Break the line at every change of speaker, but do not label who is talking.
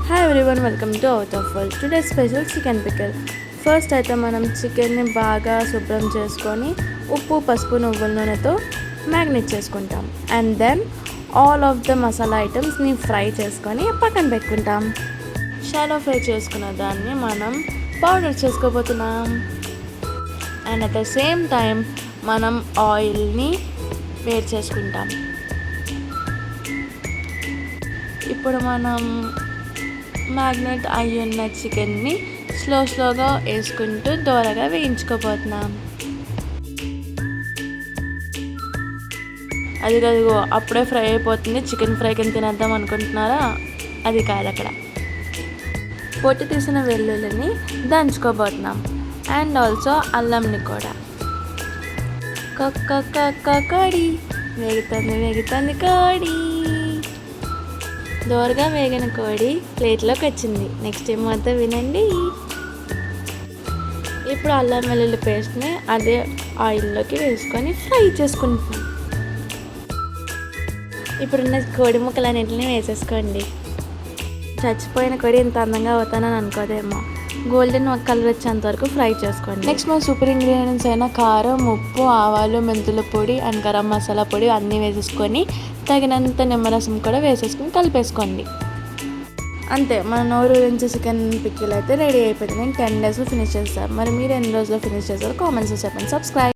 Hi everyone, welcome to out of world. Today special chicken pickle. First అయితే మనం చికెన్ని బాగా శుభ్రం చేసుకొని ఉప్పు, పసుపు, నువ్వుల నూనెతో మ్యాగ్నేట్ చేసుకుంటాం. And then all of the masala ఐటమ్స్ని ఫ్రై చేసుకొని పక్కన పెట్టుకుంటాం. షాలో ఫ్రై చేసుకున్న దాన్ని మనం పౌడర్ చేసుకోబోతున్నాం. And at the same time మనం ఆయిల్ని వేడి చేసుకుంటాం. ఇప్పుడు మనం మ్యాగ్నెట్ అయ్యి ఉన్న చికెన్ని స్లోగా వేసుకుంటూ దోరగా వేయించుకోబోతున్నాం. అదిగో అప్పుడే ఫ్రై అయిపోతుంది. చికెన్ ఫ్రై కింద తినేద్దాం అనుకుంటున్నారా? అది కాదు, అక్కడ పొట్టు తీసిన వెల్లుల్లిని దంచుకోబోతున్నాం. అండ్ ఆల్సో అల్లంని కూడా. కడి వేగుతుంది కోడి. దోరగా వేగిన కోడి ప్లేట్లోకి వచ్చింది. నెక్స్ట్ ఏం మొత్తం వినండి. ఇప్పుడు అల్లం వెల్లుల్లి పేస్ట్ని అదే ఆయిల్లోకి వేసుకొని ఫ్రై చేసుకుంటున్నాం. ఇప్పుడున్న కోడి ముక్కలన్నింటినీ వేసేసుకోండి. చచ్చిపోయిన కోడి ఇంత అందంగా అవుతానని అనుకోదేమో. గోల్డెన్ కలర్ వచ్చేంత వరకు ఫ్రై చేసుకోండి. నెక్స్ట్ మన సూపర్ ఇంగ్రీడియంట్స్ అయిన కారం, ఉప్పు, ఆవాలు, మెంతుల పొడి అండ్ గరం మసాలా పొడి అన్నీ వేసేసుకొని తగినంత నిమ్మరసం కూడా వేసేసుకొని కలిపేసుకోండి. అంతే, మన నోరు నుంచి చికెన్ పికిల్ అయితే రెడీ అయిపోయింది. నేను 10 daysలో ఫినిష్ చేస్తాను. మరి మీరు ఎన్ని రోజుల్లో ఫినిష్ చేస్తారో కామెంట్స్లో చెప్పండి. సబ్స్క్రైబ్.